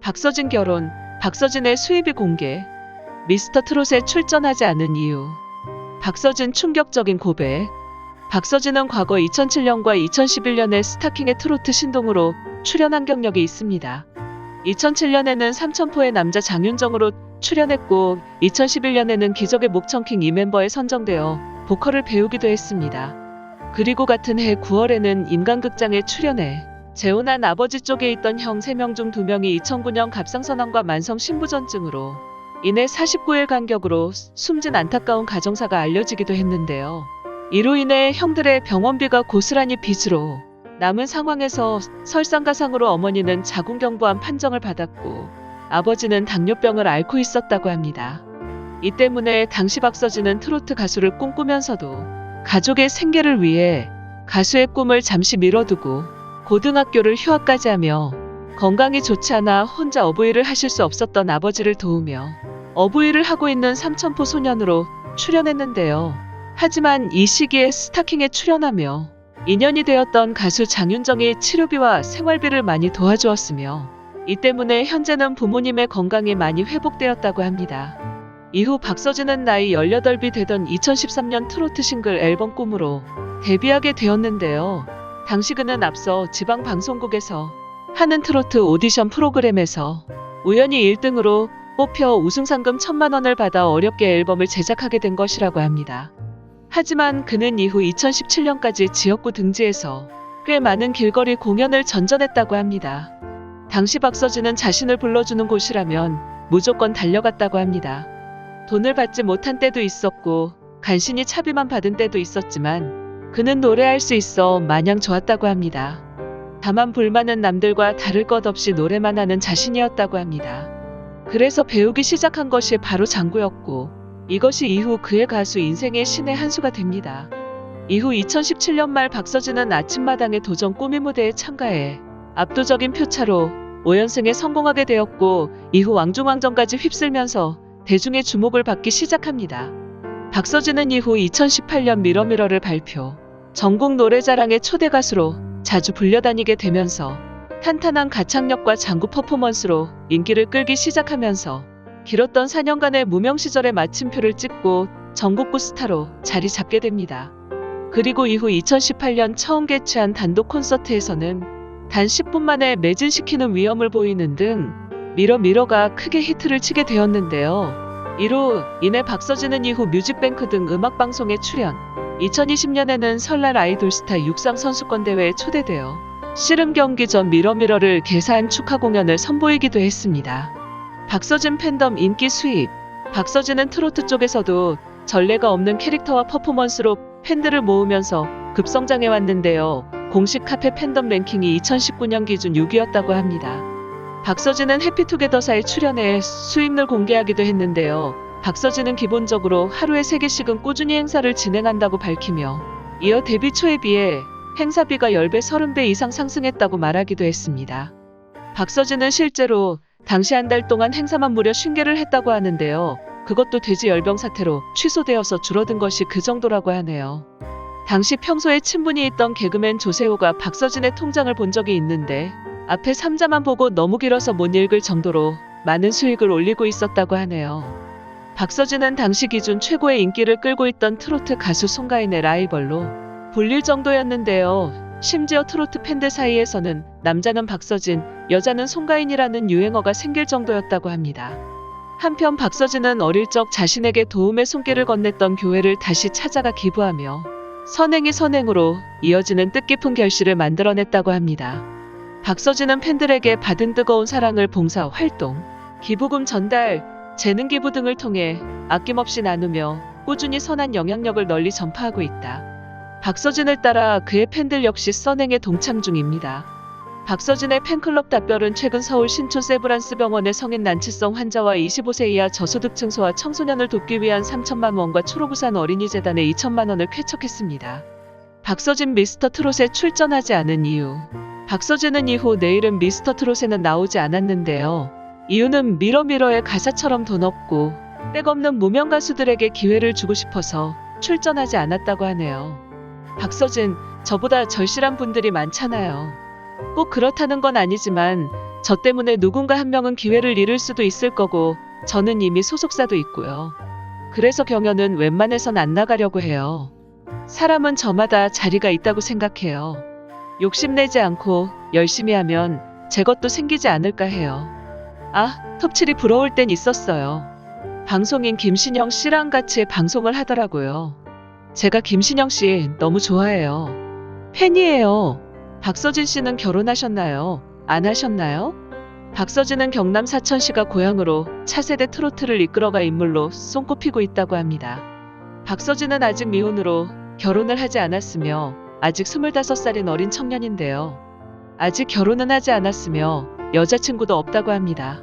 박서진 결혼, 박서진의 수입이 공개, 미스터 트롯에 출전하지 않은 이유, 박서진 충격적인 고백. 박서진은 과거 2007년과 2011년에 스타킹의 트로트 신동으로 출연한 경력이 있습니다. 2007년에는 삼천포의 남자 장윤정으로 출연했고 2011년에는 기적의 목청킹 이 멤버에 선정되어 보컬을 배우기도 했습니다. 그리고 같은 해 9월에는 인간극장에 출연해 재혼한 아버지 쪽에 있던 형 3명 중 2명이 2009년 갑상선암과 만성 신부전증으로 인해 49일 간격으로 숨진 안타까운 가정사가 알려지기도 했는데요. 이로 인해 형들의 병원비가 고스란히 빚으로 남은 상황에서 설상가상으로 어머니는 자궁경부암 판정을 받았고 아버지는 당뇨병을 앓고 있었다고 합니다. 이 때문에 당시 박서진은 트로트 가수를 꿈꾸면서도 가족의 생계를 위해 가수의 꿈을 잠시 미뤄두고 고등학교를 휴학까지 하며 건강이 좋지 않아 혼자 어부일을 하실 수 없었던 아버지를 도우며 어부일을 하고 있는 삼천포 소년으로 출연했는데요. 하지만 이 시기에 스타킹에 출연하며 인연이 되었던 가수 장윤정이 치료비와 생활비를 많이 도와주었으며 이 때문에 현재는 부모님의 건강이 많이 회복되었다고 합니다. 이후 박서진은 나이 18이 되던 2013년 트로트 싱글 앨범 꿈으로 데뷔하게 되었는데요. 당시 그는 앞서 지방 방송국에서 하는 트로트 오디션 프로그램에서 우연히 1등으로 뽑혀 우승상금 1,000만 원을 받아 어렵게 앨범을 제작하게 된 것이라고 합니다. 하지만 그는 이후 2017년까지 지역구 등지에서 꽤 많은 길거리 공연을 전전했다고 합니다. 당시 박서진은 자신을 불러주는 곳이라면 무조건 달려갔다고 합니다. 돈을 받지 못한 때도 있었고 간신히 차비만 받은 때도 있었지만 그는 노래할 수 있어 마냥 좋았다고 합니다. 다만 불만은 남들과 다를 것 없이 노래만 하는 자신이었다고 합니다. 그래서 배우기 시작한 것이 바로 장구였고 이것이 이후 그의 가수 인생의 신의 한 수가 됩니다. 이후 2017년 말 박서진은 아침마당의 도전 꾸미 무대에 참가해 압도적인 표차로 5연승에 성공하게 되었고 이후 왕중왕전까지 휩쓸면서 대중의 주목을 받기 시작합니다. 박서진은 이후 2018년 미러미러를 발표, 전국 노래자랑의 초대 가수로 자주 불려다니게 되면서 탄탄한 가창력과 장구 퍼포먼스로 인기를 끌기 시작하면서 길었던 4년간의 무명 시절에 마침표를 찍고 전국구 스타로 자리 잡게 됩니다. 그리고 이후 2018년 처음 개최한 단독 콘서트에서는 단 10분 만에 매진시키는 위엄을 보이는 등 미러미러가 크게 히트를 치게 되었는데요. 이로 인해 박서진은 이후 뮤직뱅크 등 음악방송에 출연, 2020년에는 설날 아이돌스타 육상 선수권 대회에 초대되어 씨름 경기 전 미러미러를 개사한 축하 공연을 선보이기도 했습니다. 박서진 팬덤 인기 수입. 박서진은 트로트 쪽에서도 전례가 없는 캐릭터와 퍼포먼스로 팬들을 모으면서 급성장해왔는데요. 공식 카페 팬덤 랭킹이 2019년 기준 6위였다고 합니다. 박서진은 해피투게더사에 출연해 수입을 공개하기도 했는데요. 박서진은 기본적으로 하루에 3개씩은 꾸준히 행사를 진행한다고 밝히며 이어 데뷔 초에 비해 행사비가 10배, 30배 이상 상승했다고 말하기도 했습니다. 박서진은 실제로 당시 한 달 동안 행사만 무려 50개를 했다고 하는데요. 그것도 돼지 열병 사태로 취소되어서 줄어든 것이 그 정도라고 하네요. 당시 평소에 친분이 있던 개그맨 조세호가 박서진의 통장을 본 적이 있는데 앞에 3자만 보고 너무 길어서 못 읽을 정도로 많은 수익을 올리고 있었다고 하네요. 박서진은 당시 기준 최고의 인기를 끌고 있던 트로트 가수 송가인의 라이벌로 불릴 정도였는데요. 심지어 트로트 팬들 사이에서는 남자는 박서진, 여자는 송가인이라는 유행어가 생길 정도였다고 합니다. 한편 박서진은 어릴 적 자신에게 도움의 손길을 건넸던 교회를 다시 찾아가 기부하며 선행이 선행으로 이어지는 뜻깊은 결실을 만들어냈다고 합니다. 박서진은 팬들에게 받은 뜨거운 사랑을 봉사 활동, 기부금 전달, 재능 기부 등을 통해 아낌없이 나누며 꾸준히 선한 영향력을 널리 전파하고 있다. 박서진을 따라 그의 팬들 역시 선행에 동참 중입니다. 박서진의 팬클럽 답별은 최근 서울 신촌 세브란스 병원의 성인 난치성 환자와 25세 이하 저소득층 소아 청소년을 돕기 위한 3천만 원과 초록우산 어린이재단에 2천만 원을 쾌척했습니다. 박서진 미스터 트롯에 출전하지 않은 이유. 박서진은 이후 내 이름 미스터 트롯에는 나오지 않았는데요. 이유는 미러미러의 가사처럼 돈 없고 백 없는 무명 가수들에게 기회를 주고 싶어서 출전하지 않았다고 하네요. 박서진, 저보다 절실한 분들이 많잖아요. 꼭 그렇다는 건 아니지만 저 때문에 누군가 한 명은 기회를 잃을 수도 있을 거고 저는 이미 소속사도 있고요. 그래서 경연은 웬만해선 안 나가려고 해요. 사람은 저마다 자리가 있다고 생각해요. 욕심내지 않고 열심히 하면 제 것도 생기지 않을까 해요. 아, 톱칠이 부러울 땐 있었어요. 방송인 김신영 씨랑 같이 방송을 하더라고요. 제가 김신영 씨 너무 좋아해요. 팬이에요. 박서진 씨는 결혼하셨나요? 안 하셨나요? 박서진은 경남 사천시가 고향으로 차세대 트로트를 이끌어갈 인물로 손꼽히고 있다고 합니다. 박서진은 아직 미혼으로 결혼을 하지 않았으며 아직 25살인 어린 청년인데요. 아직 결혼은 하지 않았으며 여자친구도 없다고 합니다.